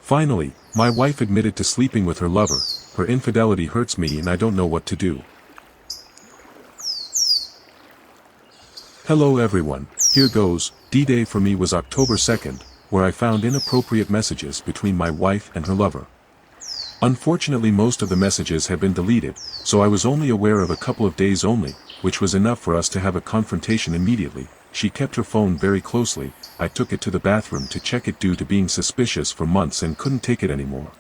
Finally, my wife admitted to sleeping with her lover. Her infidelity hurts me and I don't know what to do. Hello everyone, here goes. D-Day for me was October 2nd, where I found inappropriate messages between my wife and her lover. Unfortunately, most of the messages had been deleted, so I was only aware of a couple of days only, which was enough for us to have a confrontation immediately. She kept her phone very closely. I took it to the bathroom to check it due to being suspicious for months and couldn't take it anymore.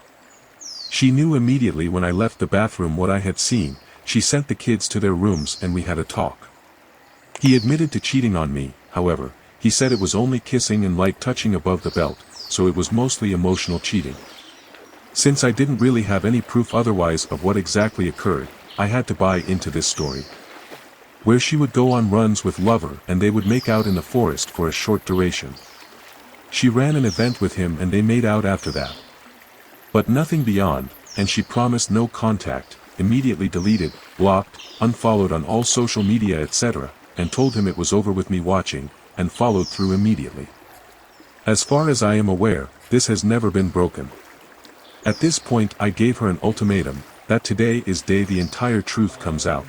She knew immediately when I left the bathroom what I had seen. She sent the kids to their rooms and we had a talk. He admitted to cheating on me, however. He said it was only kissing and light touching above the belt, so it was mostly emotional cheating. Since I didn't really have any proof otherwise of what exactly occurred, I had to buy into this story. Where she would go on runs with lover and they would make out in the forest for a short duration. She ran an event with him and they made out after that. But nothing beyond, and she promised no contact, immediately deleted, blocked, unfollowed on all social media etc., and told him it was over with me watching, and followed through immediately. As far as I am aware, this has never been broken. At this point I gave her an ultimatum, that today is day the entire truth comes out.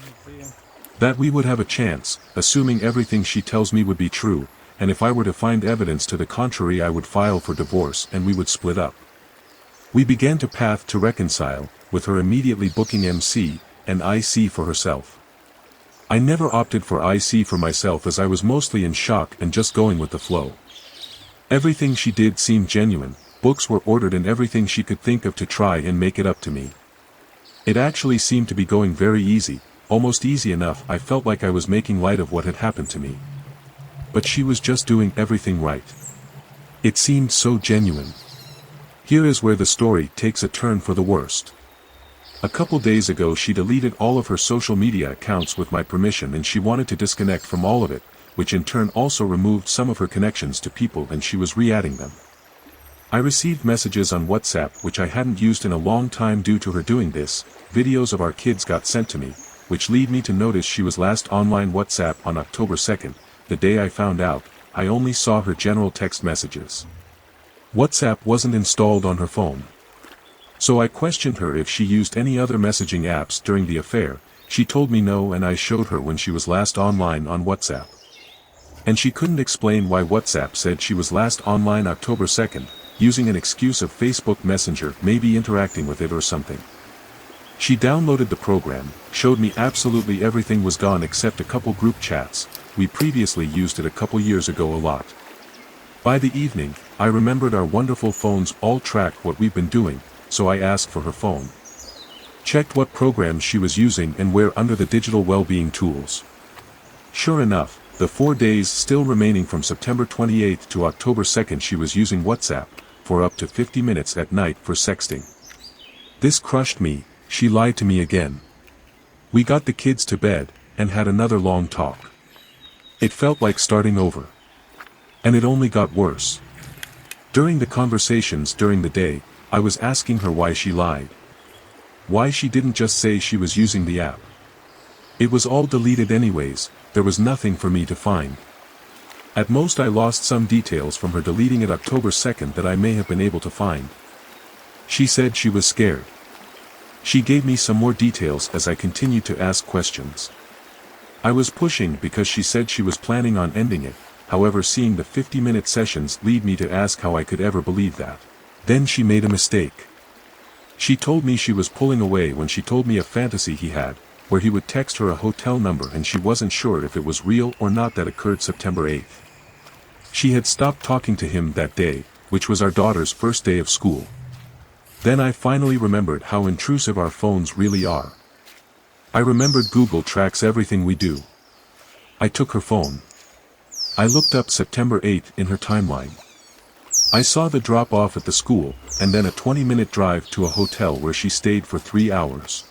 That we would have a chance, assuming everything she tells me would be true, and if I were to find evidence to the contrary I would file for divorce and we would split up. We began to path to reconcile, with her immediately booking MC, and IC for herself. I never opted for IC for myself as I was mostly in shock and just going with the flow. Everything she did seemed genuine, books were ordered and everything she could think of to try and make it up to me. It actually seemed to be going very easy, almost easy enough I felt like I was making light of what had happened to me. But she was just doing everything right. It seemed so genuine. Here is where the story takes a turn for the worst. A couple days ago she deleted all of her social media accounts with my permission and she wanted to disconnect from all of it, which in turn also removed some of her connections to people and she was re-adding them. I received messages on WhatsApp which I hadn't used in a long time due to her doing this. Videos of our kids got sent to me, which lead me to notice she was last online WhatsApp on October 2nd, the day I found out. I only saw her general text messages. WhatsApp wasn't installed on her phone. So I questioned her if she used any other messaging apps during the affair. She told me no and I showed her when she was last online on WhatsApp. And she couldn't explain why WhatsApp said she was last online October 2nd, using an excuse of Facebook Messenger, maybe interacting with it or something. She downloaded the program, showed me absolutely everything was gone except a couple group chats. We previously used it a couple years ago a lot. By the evening, I remembered our wonderful phones all track what we've been doing, so I asked for her phone. Checked what programs she was using and where under the digital well-being tools. Sure enough, the 4 days still remaining from September 28th to October 2nd she was using WhatsApp, for up to 50 minutes at night for sexting. This crushed me. She lied to me again. We got the kids to bed, and had another long talk. It felt like starting over. And it only got worse. During the conversations during the day, I was asking her why she lied. Why she didn't just say she was using the app. It was all deleted anyways, there was nothing for me to find. At most I lost some details from her deleting it October 2nd that I may have been able to find. She said she was scared. She gave me some more details as I continued to ask questions. I was pushing because she said she was planning on ending it, however seeing the 50-minute sessions lead me to ask how I could ever believe that. Then she made a mistake. She told me she was pulling away when she told me a fantasy he had, where he would text her a hotel number and she wasn't sure if it was real or not. That occurred September 8th. She had stopped talking to him that day, which was our daughter's first day of school. Then I finally remembered how intrusive our phones really are. I remembered Google tracks everything we do. I took her phone. I looked up September 8th in her timeline. I saw the drop-off at the school, and then a 20-minute drive to a hotel where she stayed for 3 hours.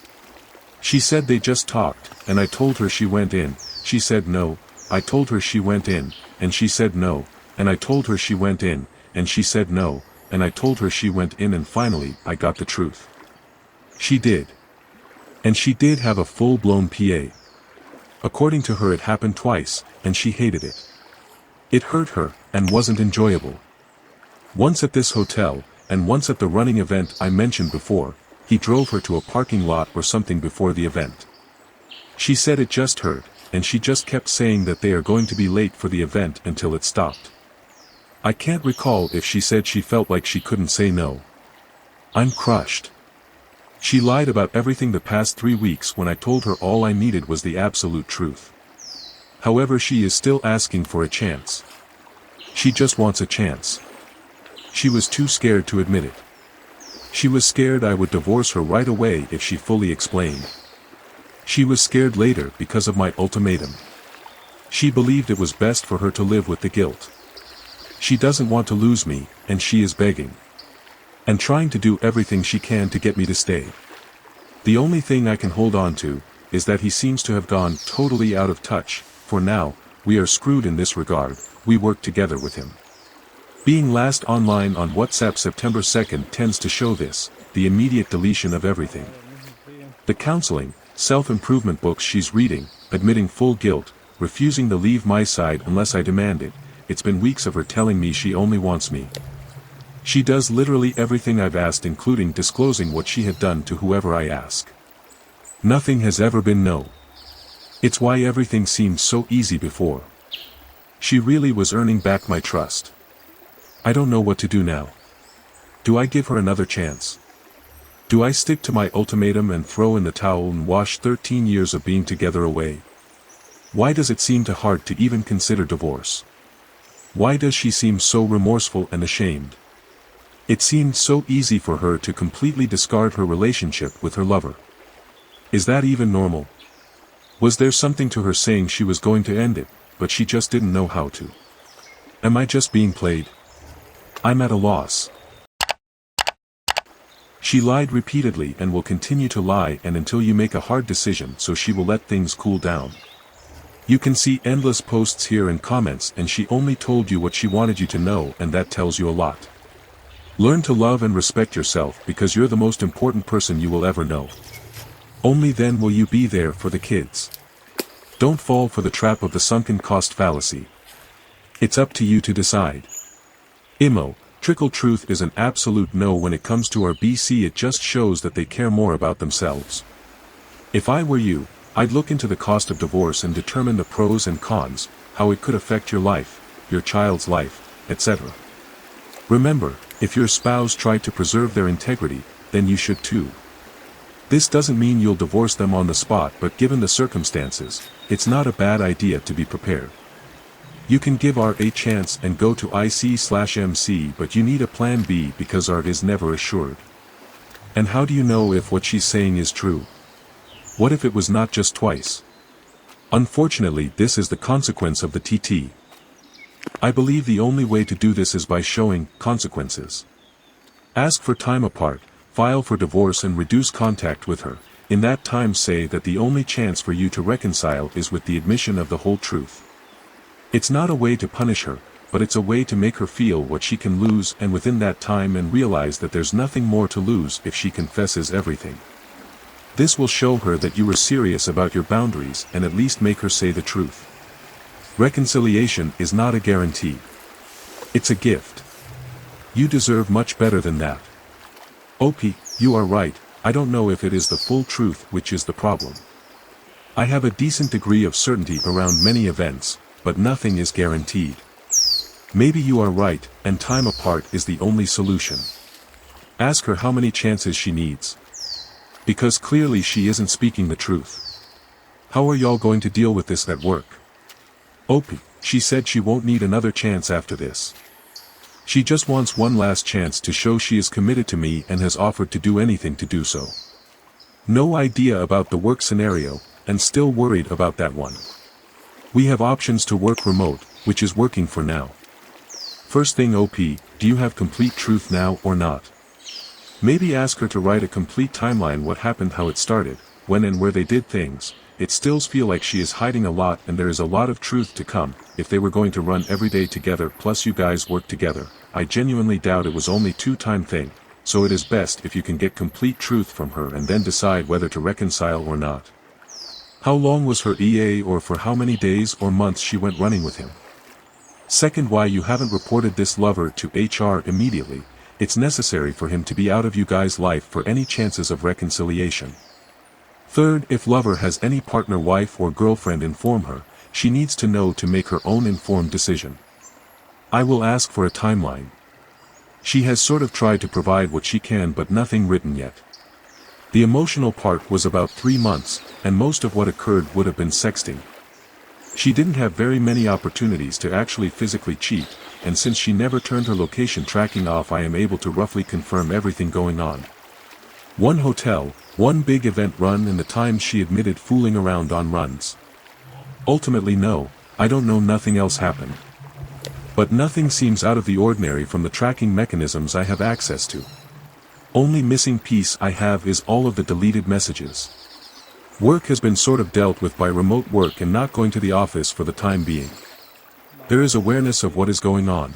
She said they just talked, and I told her she went in. She said no. I told her she went in, and she said no, and I told her she went in, and she said no, and I told her she went in, and finally I got the truth. She did. And she did have a full-blown PA. According to her it happened twice, and she hated it. It hurt her, and wasn't enjoyable. Once at this hotel, and once at the running event I mentioned before, he drove her to a parking lot or something before the event. She said it just hurt, and she just kept saying that they are going to be late for the event until it stopped. I can't recall if she said she felt like she couldn't say no. I'm crushed. She lied about everything the past 3 weeks when I told her all I needed was the absolute truth. However, she is still asking for a chance. She just wants a chance. She was too scared to admit it. She was scared I would divorce her right away if she fully explained. She was scared later because of my ultimatum. She believed it was best for her to live with the guilt. She doesn't want to lose me, and she is begging. And trying to do everything she can to get me to stay. The only thing I can hold on to, is that he seems to have gone totally out of touch. For now, we are screwed in this regard. We work together with him. Being last online on WhatsApp September 2nd tends to show this, the immediate deletion of everything. The counseling, self-improvement books she's reading, admitting full guilt, refusing to leave my side unless I demand it. It's been weeks of her telling me she only wants me. She does literally everything I've asked, including disclosing what she had done to whoever I ask. Nothing has ever been no. It's why everything seemed so easy before. She really was earning back my trust. I don't know what to do now. Do I give her another chance? Do I stick to my ultimatum and throw in the towel and wash 13 years of being together away? Why does it seem too hard to even consider divorce? Why does she seem so remorseful and ashamed? It seemed so easy for her to completely discard her relationship with her lover. Is that even normal? Was there something to her saying she was going to end it, but she just didn't know how to? Am I just being played? I'm at a loss. She lied repeatedly and will continue to lie and until you make a hard decision, so she will let things cool down. You can see endless posts here and comments, and she only told you what she wanted you to know, and that tells you a lot. Learn to love and respect yourself because you're the most important person you will ever know. Only then will you be there for the kids. Don't fall for the trap of the sunken cost fallacy. It's up to you to decide. IMO, trickle truth is an absolute no when it comes to our BC. It just shows that they care more about themselves. If I were you, I'd look into the cost of divorce and determine the pros and cons, how it could affect your life, your child's life, etc. Remember, if your spouse tried to preserve their integrity, then you should too. This doesn't mean you'll divorce them on the spot, but given the circumstances, it's not a bad idea to be prepared. You can give art a chance and go to IC/MC, but you need a plan B because art is never assured. And how do you know if what she's saying is true? What if it was not just twice? Unfortunately, this is the consequence of the TT. I believe the only way to do this is by showing consequences. Ask for time apart, file for divorce and reduce contact with her. In that time say that the only chance for you to reconcile is with the admission of the whole truth. It's not a way to punish her, but it's a way to make her feel what she can lose and within that time and realize that there's nothing more to lose if she confesses everything. This will show her that you were serious about your boundaries and at least make her say the truth. Reconciliation is not a guarantee. It's a gift. You deserve much better than that. OP, you are right, I don't know if it is the full truth which is the problem. I have a decent degree of certainty around many events, but nothing is guaranteed. Maybe you are right, and time apart is the only solution. Ask her how many chances she needs. Because clearly she isn't speaking the truth. How are y'all going to deal with this at work? OP, she said she won't need another chance after this. She just wants one last chance to show she is committed to me and has offered to do anything to do so. No idea about the work scenario, and still worried about that one. We have options to work remote, which is working for now. First thing OP, do you have complete truth now or not? Maybe ask her to write a complete timeline, what happened, how it started, when and where they did things. It still feels like she is hiding a lot and there is a lot of truth to come. If they were going to run every day together plus you guys work together, I genuinely doubt it was only 2-time thing, so it is best if you can get complete truth from her and then decide whether to reconcile or not. How long was her EA or for how many days or months she went running with him? Second, why you haven't reported this lover to HR immediately. it's necessary for him to be out of you guys' life for any chances of reconciliation. Third, if lover has any partner, wife or girlfriend, inform her, she needs to know to make her own informed decision. I will ask for a timeline. She has sort of tried to provide what she can but nothing written yet. The emotional part was about 3 months, and most of what occurred would have been sexting. She didn't have very many opportunities to actually physically cheat, and since she never turned her location tracking off, I am able to roughly confirm everything going on. 1 hotel, 1 big event run, and the times she admitted fooling around on runs. Ultimately no, I don't know, nothing else happened. But nothing seems out of the ordinary from the tracking mechanisms I have access to. Only missing piece I have is all of the deleted messages. Work has been sort of dealt with by remote work and not going to the office for the time being. There is awareness of what is going on.